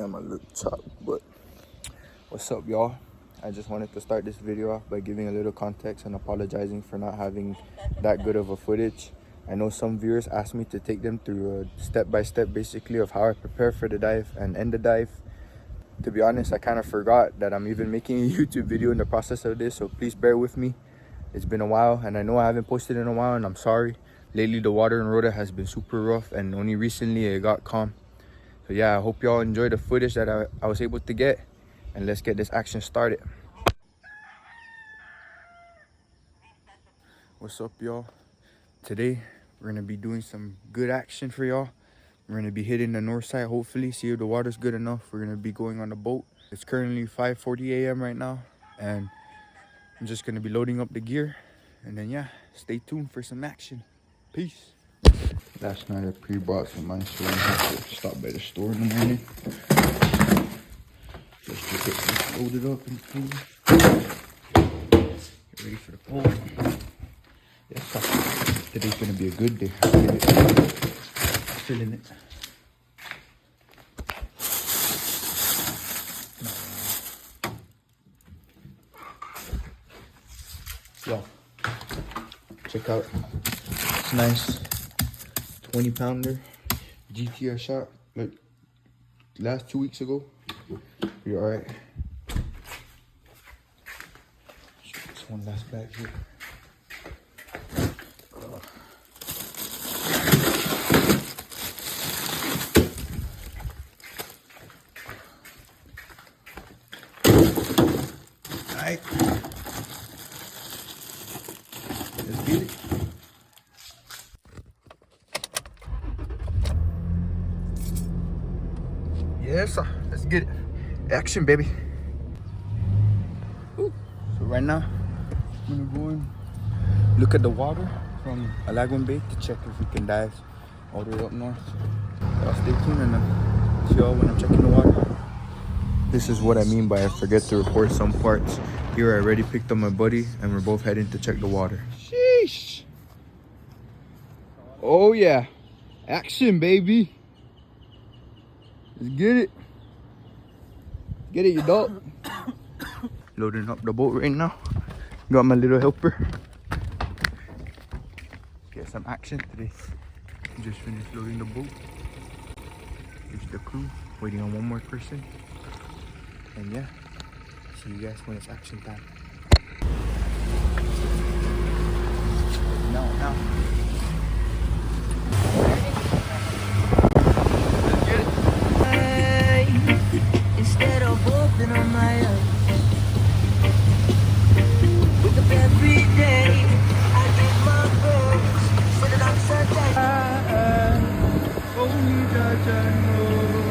Damn, I look chopped, but what's up, y'all? I just wanted to start this video off by giving a little context and apologizing for not having that good of a footage. I know some viewers asked me to take them through a step-by-step basically of how I prepare for the dive and end the dive. To be honest, I kind of forgot that I'm even making a YouTube video in the process of this, so please bear with me. It's been a while, and I know I haven't posted in a while, and I'm sorry. Lately, the water in Rhoda has been super rough, and only recently it got calm. So yeah, I hope y'all enjoy the footage that I was able to get, and let's get this action started. What's up, y'all? Today we're gonna be doing some good action for y'all. We're gonna be hitting the north side, hopefully, see if the water's good enough. We're gonna be going on the boat. It's currently 5:40 a.m. right now, and I'm just gonna be loading up the gear, and then yeah, stay tuned for some action. Peace. Last night I pre-bought some ice, so I have to stop by the store in the morning. Just to get this loaded up and cool. Get ready for the pole. Yes, today's gonna be a good day. Feeling it. Yo, check out this nice 20-pounder GTR shot like last 2 weeks ago. You're all right. This one last bag here. Alright, let's get it. Yes, sir. Let's get it. Action, baby. Ooh. So right now, I'm gonna go and look at the water from Alagwan Bay to check if we can dive all the way up north. I'll stay tuned and I'll see y'all when I'm checking the water. This is what I mean by I forget to record some parts. Here I already picked up my buddy and we're both heading to check the water. Sheesh. Oh yeah. Action, baby. Let's get it. Get it, you dog. Loading up the boat right now. Got my little helper. Get some action today. Just finished loading the boat. Here's the crew. Waiting on one more person. And yeah, see you guys when it's action time. Now. Let's get it. Instead of open on my own, wake up every day, I get my best, so that I'm certain. Only Jaja knows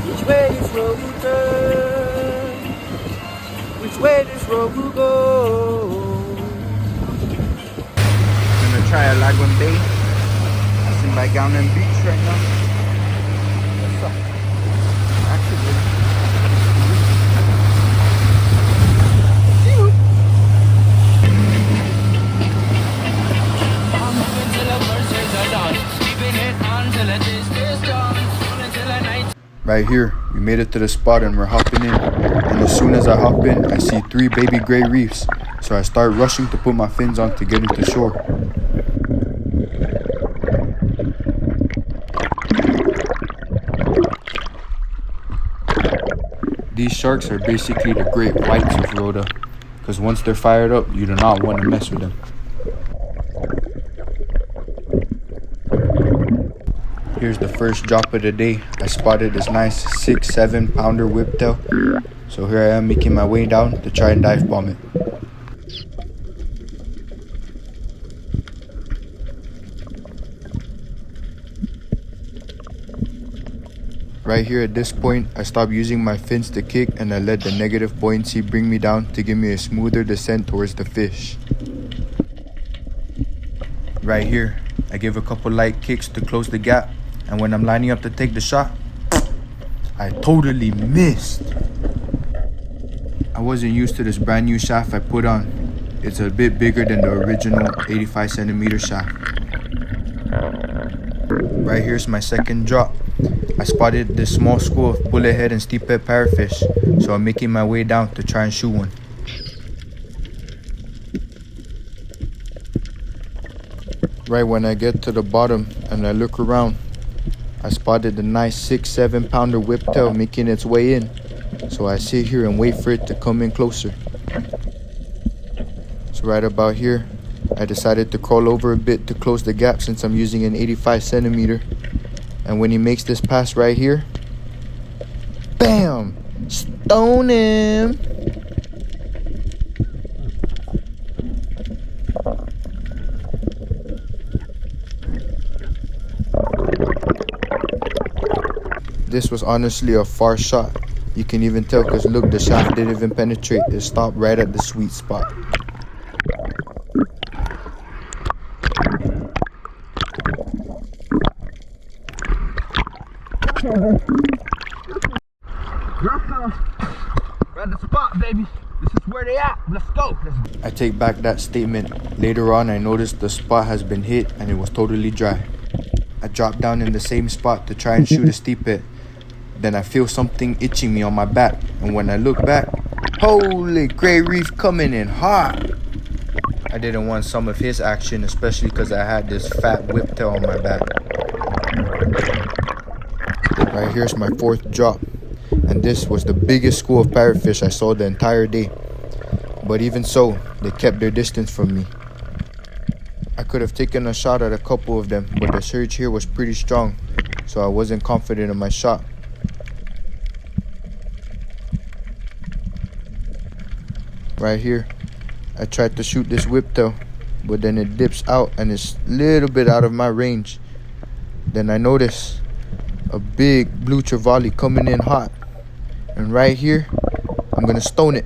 Which way this road will turn, which way this road will go. gonna try Alagwan Bay. Passing by Gownan Beach right now. What's up? Action, baby. I'm moving till the verses are done, keeping it on till the day stays done, until the night. Right here, we made it to the spot and we're hopping in. And as soon as I hop in, I see 3 baby gray reefs. So I start rushing to put my fins on to get into shore. These sharks are basically the great whites of Rhoda, because once they're fired up, you do not want to mess with them. Here's the first drop of the day. I spotted this nice 6-7 pounder whiptail. So here I am making my way down to try and dive bomb it. Right here at this point, I stopped using my fins to kick and I let the negative buoyancy bring me down to give me a smoother descent towards the fish. Right here, I give a couple light kicks to close the gap, and when I'm lining up to take the shot, I totally missed. I wasn't used to this brand new shaft I put on. It's a bit bigger than the original 85 centimeter shaft. Right here's my second drop. I spotted this small school of bullethead and steephead parrotfish, so I'm making my way down to try and shoot one. Right when I get to the bottom and I look around, I spotted a nice 6-7 pounder whiptail making its way in. So I sit here and wait for it to come in closer. So right about here, I decided to crawl over a bit to close the gap since I'm using an 85 centimeter. And when he makes this pass right here, bam! Stone him! This was honestly a far shot. You can even tell because look, the shaft didn't even penetrate. It stopped right at the sweet spot. We're at the spot, baby. This is where they at. Let's go. I take back that statement. Later on, I noticed the spot has been hit and it was totally dry. I drop down in the same spot to try and shoot a steephead. Then I feel something itching me on my back, and when I look back, holy, gray reef coming in hot. I didn't want some of his action, especially because I had this fat whiptail on my back. Right here's my fourth drop, and this was the biggest school of parrotfish I saw the entire day. But even so, they kept their distance from me. I could have taken a shot at a couple of them, but the surge here was pretty strong, so I wasn't confident in my shot. Right here, I tried to shoot this whiptail, but then it dips out and it's a little bit out of my range. Then I notice a big blue trevally coming in hot, and right here, I'm gonna stone it.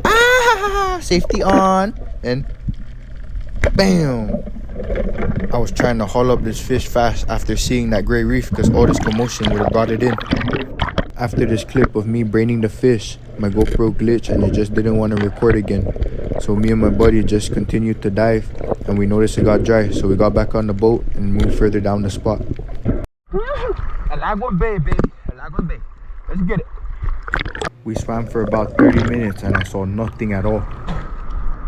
Ah, safety on, and bam! I was trying to haul up this fish fast after seeing that gray reef because all this commotion would have brought it in. After this clip of me braining the fish, my GoPro glitched and it just didn't want to record again. So me and my buddy just continued to dive, and we noticed it got dry, so we got back on the boat and moved further down the spot. Alagua Bay, baby. Alagua Bay. Let's get it. We swam for about 30 minutes and I saw nothing at all.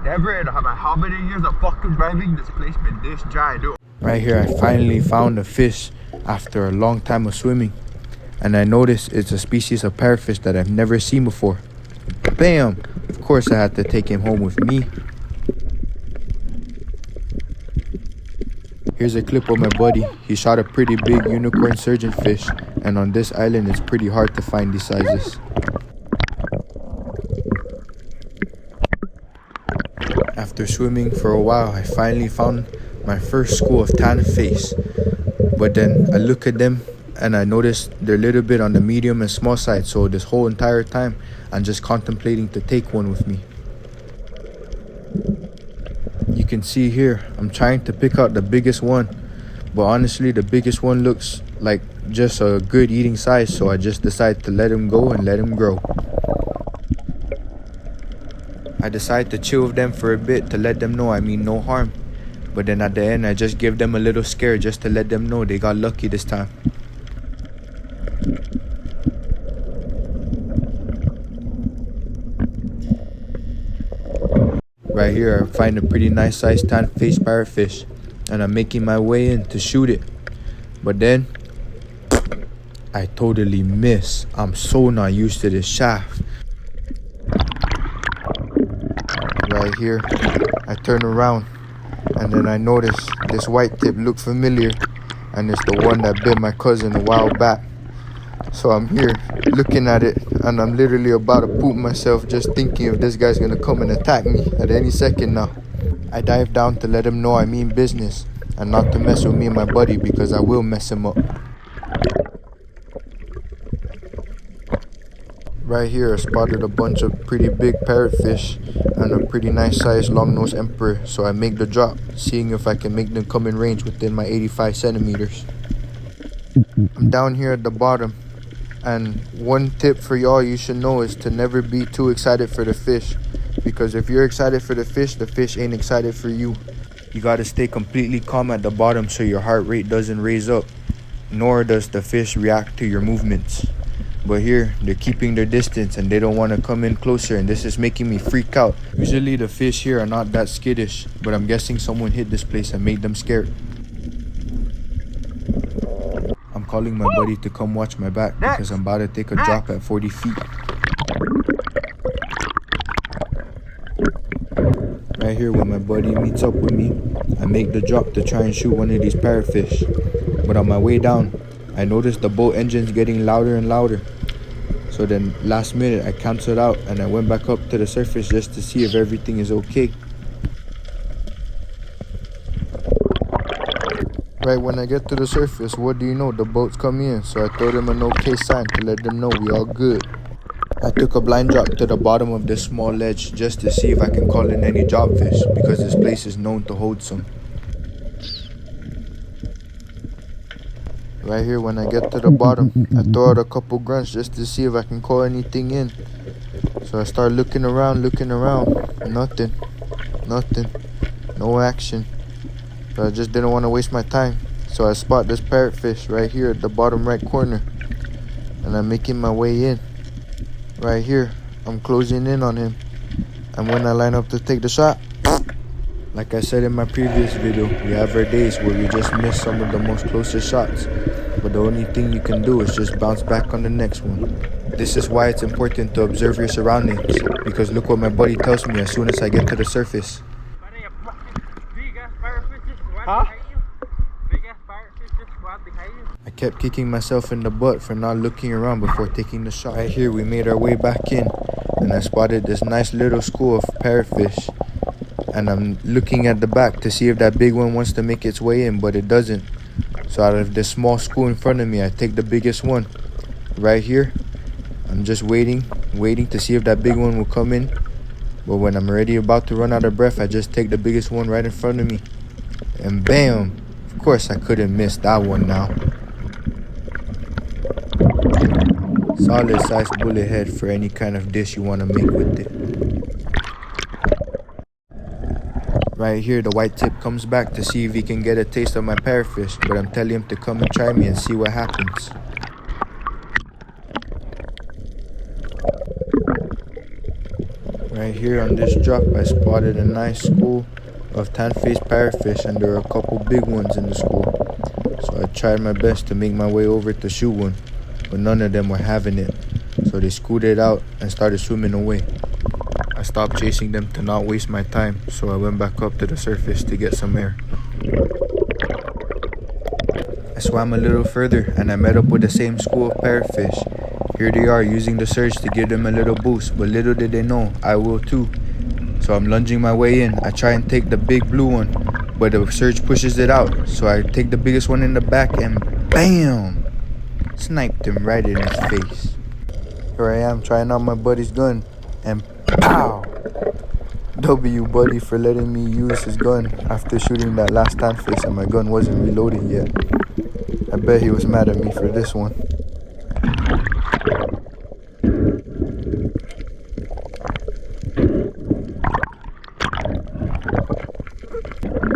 Never in how many years of fucking driving this place been this dry, dude. Right here, I finally found a fish after a long time of swimming. And I noticed it's a species of parrotfish that I've never seen before. Bam! Of course I had to take him home with me. Here's a clip of my buddy. He shot a pretty big unicorn surgeonfish, and on this island it's pretty hard to find these sizes. After swimming for a while, I finally found my first school of tan face. But then I look at them and I noticed they're a little bit on the medium and small side, so this whole entire time I'm just contemplating to take one with me. You can see here, I'm trying to pick out the biggest one, but honestly the biggest one looks like just a good eating size, so I just decided to let him go and let him grow. I decided to chill with them for a bit to let them know I mean no harm, but then at the end I just give them a little scare just to let them know they got lucky this time. Right here I find a pretty nice sized tan faced parrotfish, and I'm making my way in to shoot it, but then I totally miss. I'm so not used to this shaft. Right here I turn around and then I notice this white tip look familiar, and it's the one that bit my cousin a while back. So I'm here looking at it and I'm literally about to poop myself just thinking if this guy's gonna come and attack me at any second now. I dive down to let him know I mean business and not to mess with me and my buddy, because I will mess him up. Right here I spotted a bunch of pretty big parrotfish and a pretty nice sized long-nosed emperor, so I make the drop, seeing if I can make them come in range within my 85 centimeters. I'm down here at the bottom, and one tip for y'all you should know is to never be too excited for the fish, because if you're excited for the fish ain't excited for you. You gotta stay completely calm at the bottom so your heart rate doesn't raise up. nor does the fish react to your movements. But here, they're keeping their distance and they don't want to come in closer, and this is making me freak out. Usually the fish here are not that skittish, but I'm guessing someone hit this place and made them scared. I'm calling my buddy to come watch my back because I'm about to take a drop at 40 feet. Right here, when my buddy meets up with me, I make the drop to try and shoot one of these parrotfish. But on my way down, I noticed the boat engines getting louder and louder. So then last minute I canceled out and I went back up to the surface just to see if everything is okay. Right when I get to the surface, what do you know, the boat's coming in. So I throw them an okay sign to let them know we all good. I took a blind drop to the bottom of this small ledge just to see if I can call in any jobfish, because this place is known to hold some. Right here, when I get to the bottom, I throw out a couple grunts just to see if I can call anything in. So I start looking around, nothing, no action. But I just didn't want to waste my time. So I spot this parrotfish right here at the bottom right corner, and I'm making my way in. Right here, I'm closing in on him, and when I line up to take the shot, like I said in my previous video, we have our days where we just miss some of the most closest shots, but the only thing you can do is just bounce back on the next one. This is why it's important to observe your surroundings, because look what my buddy tells me as soon as I get to the surface. Huh? I kept kicking myself in the butt for not looking around before taking the shot. Right here, we made our way back in, and I spotted this nice little school of parrotfish. And I'm looking at the back to see if that big one wants to make its way in, but it doesn't. So out of this small school in front of me, I take the biggest one. Right here, I'm just waiting to see if that big one will come in. But when I'm already about to run out of breath, I just take the biggest one right in front of me. And bam! Of course I couldn't miss that one now. Solid size bullet head for any kind of dish you want to make with it. Right here, the white tip comes back to see if he can get a taste of my parrotfish, but I'm telling him to come and try me and see what happens. Right here on this drop, I spotted a nice school of tan-faced parrotfish, and there are a couple big ones in the school. So I tried my best to make my way over to shoot one, but none of them were having it. So they scooted out and started swimming away. I stopped chasing them to not waste my time, so I went back up to the surface to get some air. I swam a little further and I met up with the same school of parrotfish. Here they are using the surge to give them a little boost, but little did they know, I will too. So I'm lunging my way in. I try and take the big blue one, but the surge pushes it out. So I take the biggest one in the back and BAM! Sniped him right in his face. Here I am trying out my buddy's gun, and pow! W buddy for letting me use his gun after shooting that last tan-face and my gun wasn't reloaded yet. I bet he was mad at me for this one.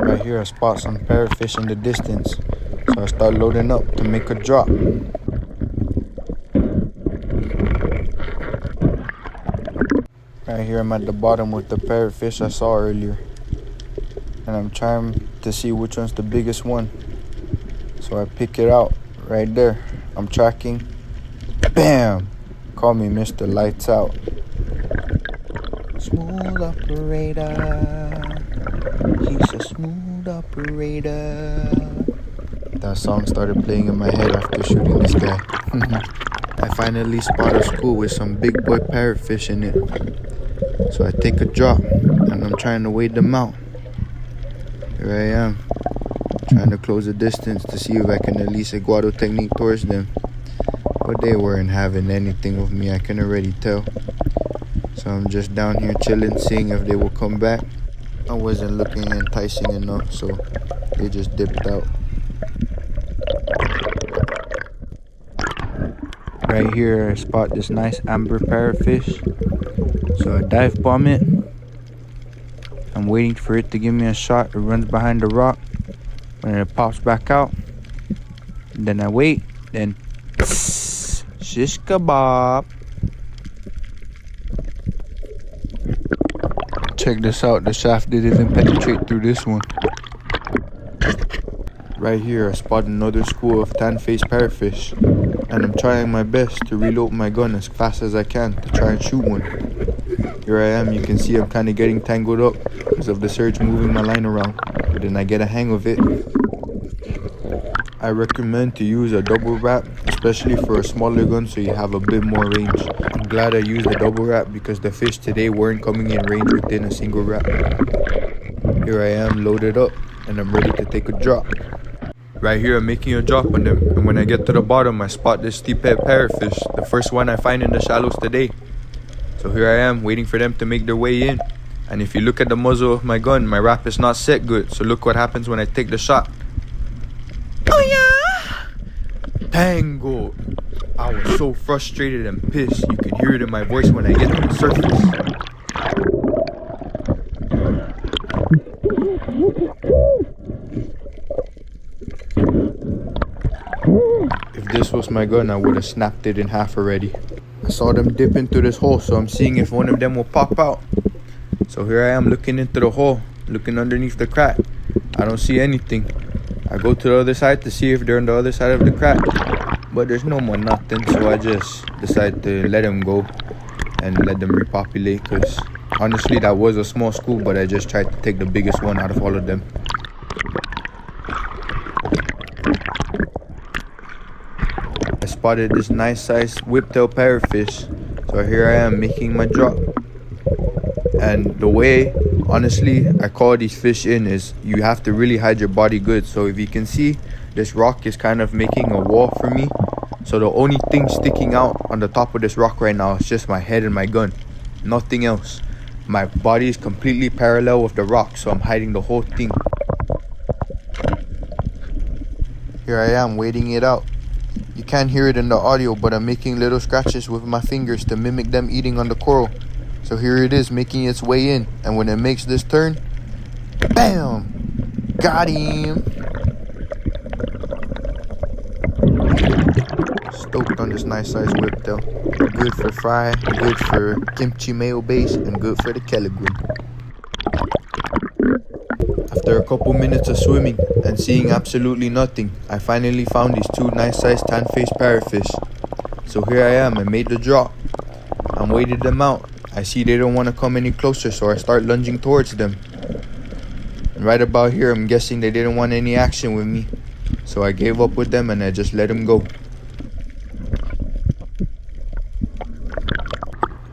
Right here I spot some parrotfish in the distance, so I start loading up to make a drop. Right here I'm at the bottom with the parrotfish I saw earlier, and I'm trying to see which one's the biggest one. So I pick it out right there. I'm tracking. Bam! Call me Mr. Lights Out. Smooth operator. He's a smooth operator. That song started playing in my head after shooting this guy. I finally spot a school with some big boy parrotfish in it. So I take a drop and I'm trying to wade them out. Here I am, trying to close the distance to see if I can at least aguado technique towards them. But they weren't having anything with me, I can already tell. So I'm just down here chilling, seeing if they will come back. I wasn't looking enticing enough, so they just dipped out. Right here I spot this nice amber parrotfish. So I dive bomb it. I'm waiting for it to give me a shot. It runs behind the rock. When it pops back out, Then I wait, then shish kebab. Check this out, the shaft didn't even penetrate through this one. Right here I spot another school of tan-faced parrotfish, and I'm trying my best to reload my gun as fast as I can to try and shoot one. Here I am, you can see I'm kind of getting tangled up because of the surge moving my line around, but then I get a hang of it. I recommend to use a double wrap, especially for a smaller gun so you have a bit more range. I'm glad I used a double wrap because the fish today weren't coming in range within a single wrap. Here I am loaded up and I'm ready to take a drop. Right here I'm making a drop on them, and when I get to the bottom I spot this steep-head parrotfish, the first one I find in the shallows today. So here I am waiting for them to make their way in, and if you look at the muzzle of my gun, my wrap is not set good, so look what happens when I take the shot. Oh yeah! Tango! I was so frustrated and pissed, you can hear it in my voice when I get to the surface. If this was my gun, I would have snapped it in half already. I saw them dip into this hole, so I'm seeing if one of them will pop out. So here I am looking into the hole, looking underneath the crack. I don't see anything. I go to the other side to see if they're on the other side of the crack, but there's no more nothing, so I just decide to let them go and let them repopulate, because honestly that was a small school, but I just tried to take the biggest one out of all of them. I spotted this nice sized whiptail parrotfish, so here I am making my drop. And the way, honestly, I call these fish in is you have to really hide your body good. So if you can see, this rock is kind of making a wall for me. So the only thing sticking out on the top of this rock right now is just my head and my gun, nothing else. My body is completely parallel with the rock, so I'm hiding the whole thing. Here I am waiting it out. You can't hear it in the audio, but I'm making little scratches with my fingers to mimic them eating on the coral. So here it is making its way in, and when it makes this turn, bam! Got him! Stoked on this nice size whiptail. Good for fry, good for kimchi mayo base, and good for the kilogram. After a couple minutes of swimming and seeing absolutely nothing, I finally found these two nice sized tan-faced parrotfish. So here I am, I made the drop. I'm waiting them out. I see they don't want to come any closer, so I start lunging towards them. And right about here, I'm guessing they didn't want any action with me. So I gave up with them and I just let them go.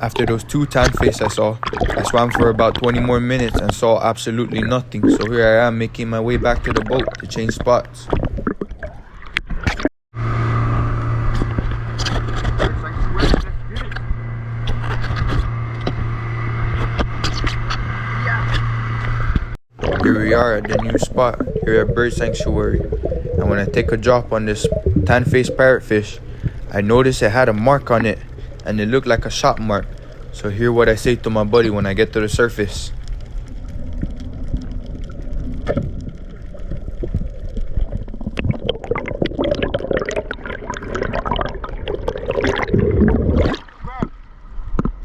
After those two tan-face I saw, I swam for about 20 more minutes and saw absolutely nothing. So here I am making my way back to the boat to change spots. Here we are at the new spot, here at Bird Sanctuary. And when I take a drop on this tan-faced parrotfish, I noticed it had a mark on it, and it looked like a shot mark. So hear what I say to my buddy when I get to the surface.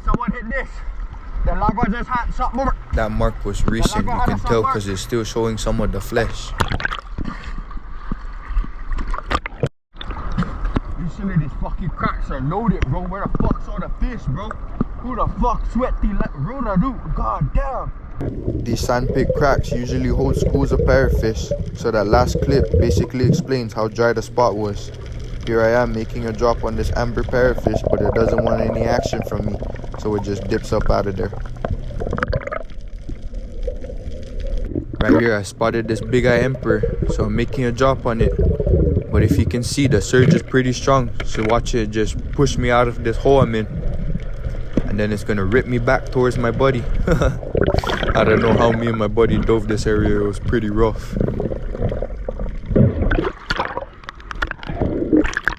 Someone hit this. The lava just had something. That mark was recent, you can tell because it's still showing some of the flesh. These fucking cracks are loaded, bro. Where the fuck's all the fish, bro? Who the fuck sweat the Rona do? God damn. These sandpit cracks usually hold schools of parrotfish, so that last clip basically explains how dry the spot was. Here I am making a drop on this amber parrotfish, but it doesn't want any action from me, so it just dips up out of there. Right here I spotted this big eye emperor, so I'm making a drop on it. But if you can see, the surge is pretty strong, so watch it just push me out of this hole I'm in. And then it's gonna rip me back towards my buddy. I don't know how me and my buddy dove this area, it was pretty rough.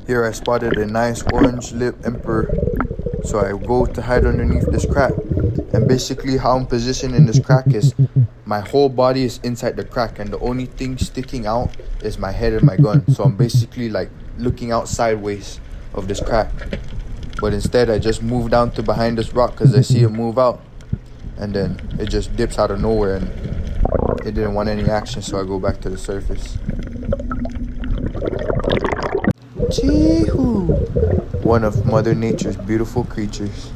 Here I spotted a nice orange lip emperor, so I go to hide underneath this crack. And basically how I'm positioned in this crack is My whole body is inside the crack, and the only thing sticking out is my head and my gun. So I'm basically like looking out sideways of this crack. But instead I just move down to behind this rock because I see it move out, and then it just dips out of nowhere, and it didn't want any action, so I go back to the surface. Chee-hoo! One of Mother Nature's beautiful creatures.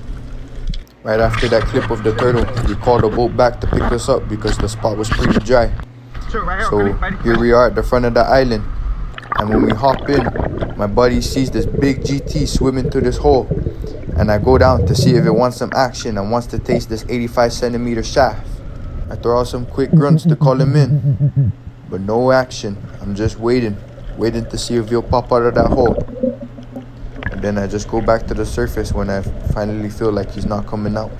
Right after that clip of the turtle, we called a boat back to pick us up because the spot was pretty dry. So here we are at the front of the island, and when we hop in, my buddy sees this big GT swimming to this hole, and I go down to see if it wants some action and wants to taste this 85-centimeter shaft. I throw out some quick grunts to call him in, but no action. I'm just waiting to see if he'll pop out of that hole. And then I just go back to the surface when I finally feel like he's not coming out.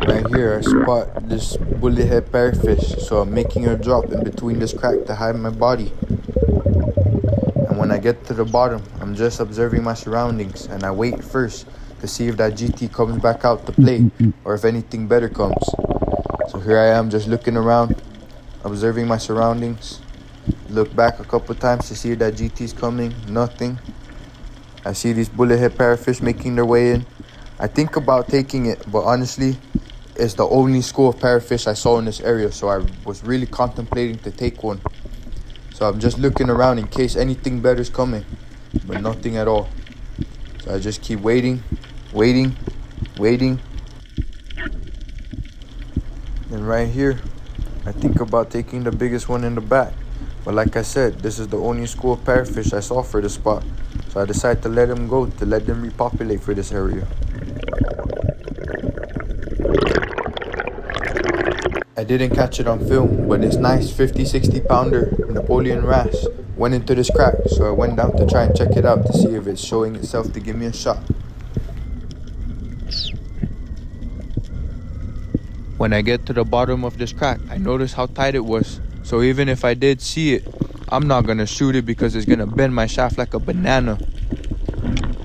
Right here I spot this bullethead parrotfish, so I'm making her drop in between this crack to hide my body. And when I get to the bottom, I'm just observing my surroundings, and I wait first to see if that GT comes back out to play or if anything better comes. So here I am just looking around, observing my surroundings. Look back a couple times to see if that GT's coming. Nothing. I see these bullethead parrotfish making their way in. I think about taking it, but honestly, it's the only school of parrotfish I saw in this area, so I was really contemplating to take one. So I'm just looking around in case anything better is coming, but nothing at all. So I just keep waiting. And right here, I think about taking the biggest one in the back. But like I said, this is the only school of parrotfish I saw for the spot. So I decided to let them go, to let them repopulate for this area. I didn't catch it on film, but this nice 50-60 pounder Napoleon wrasse went into this crack, so I went down to try and check it out to see if it's showing itself to give me a shot. When I get to the bottom of this crack, I notice how tight it was. So even if I did see it, I'm not gonna shoot it because it's gonna bend my shaft like a banana.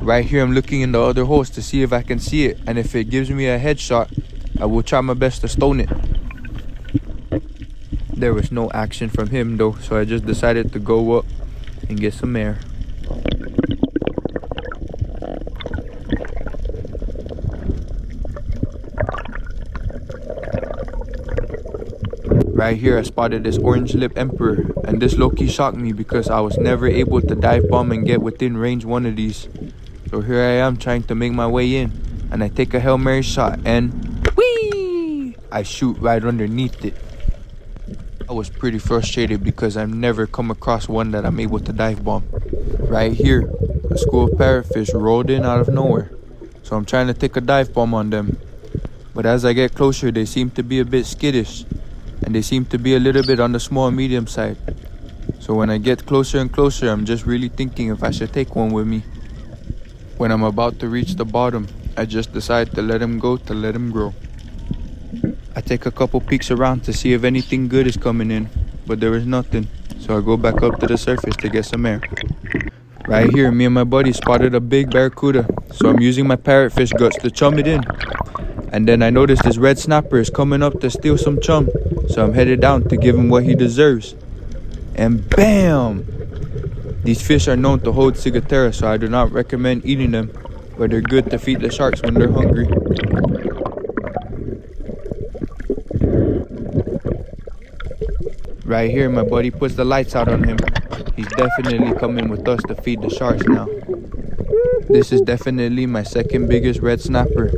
Right here, I'm looking in the other holes to see if I can see it, and if it gives me a headshot, I will try my best to stone it. There was no action from him though, so I just decided to go up and get some air. Right here I spotted this orange lip emperor, and this low-key shocked me because I was never able to dive bomb and get within range one of these. So here I am trying to make my way in, and I take a Hail Mary shot and whee! I shoot right underneath it. I was pretty frustrated because I've never come across one that I'm able to dive bomb. Right here, a school of parrotfish rolled in out of nowhere, so I'm trying to take a dive bomb on them. But as I get closer, they seem to be a bit skittish, and they seem to be a little bit on the small medium side. So when I get closer and closer, I'm just really thinking if I should take one with me. When I'm about to reach the bottom, I just decide to let him go, to let him grow. I take a couple peeks around to see if anything good is coming in, but there is nothing. So I go back up to the surface to get some air. Right here, me and my buddy spotted a big barracuda, so I'm using my parrotfish guts to chum it in. And then I notice this red snapper is coming up to steal some chum, so I'm headed down to give him what he deserves. And bam! These fish are known to hold ciguatera, so I do not recommend eating them, but they're good to feed the sharks when they're hungry. Right here, my buddy puts the lights out on him. He's definitely coming with us to feed the sharks now. This is definitely my second biggest red snapper,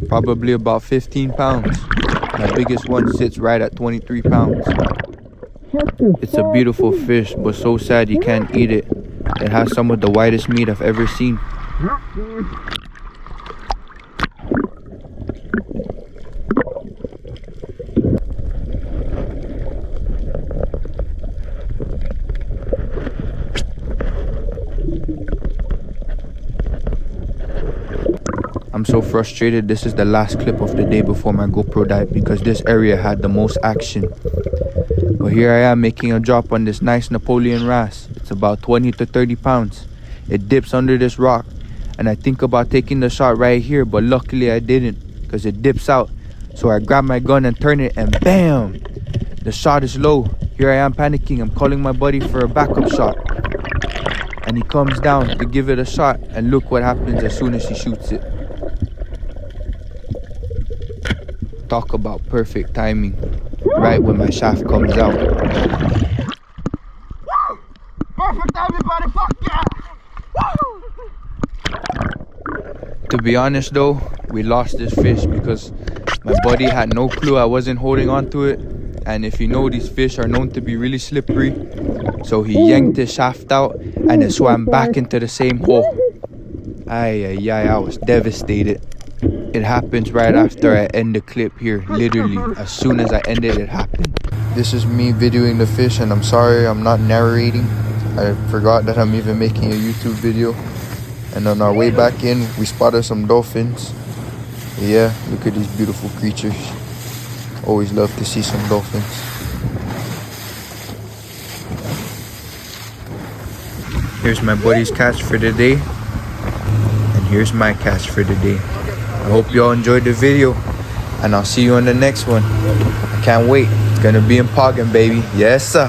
probably about 15 pounds. My biggest one sits right at 23 pounds. It's a beautiful fish, but so sad you can't eat it. It has some of the whitest meat I've ever seen. I'm so frustrated. This is the last clip of the day before my GoPro died because this area had the most action. But here I am making a drop on this nice Napoleon wrasse. It's about 20 to 30 pounds. It dips under this rock, and I think about taking the shot right here, but luckily I didn't because it dips out. So I grab my gun and turn it, and bam! The shot is low. Here I am panicking. I'm calling my buddy for a backup shot. And he comes down to give it a shot, and look what happens as soon as he shoots it. Talk about perfect timing. Right when my shaft comes out. Perfect everybody, fuck yeah! To be honest though, we lost this fish because my buddy had no clue I wasn't holding on to it. And if you know, these fish are known to be really slippery. So he yanked his shaft out and it swam back into the same hole. I was devastated. It happens right after I end the clip here. Literally, as soon as I ended, it happened. This is me videoing the fish, and I'm sorry I'm not narrating. I forgot that I'm even making a YouTube video. And on our way back in, we spotted some dolphins. Yeah, look at these beautiful creatures. Always love to see some dolphins. Here's my buddy's catch for the day. And here's my catch for the day. I hope y'all enjoyed the video. And I'll see you on the next one. I can't wait. It's gonna be in Poggin, baby. Yes, sir.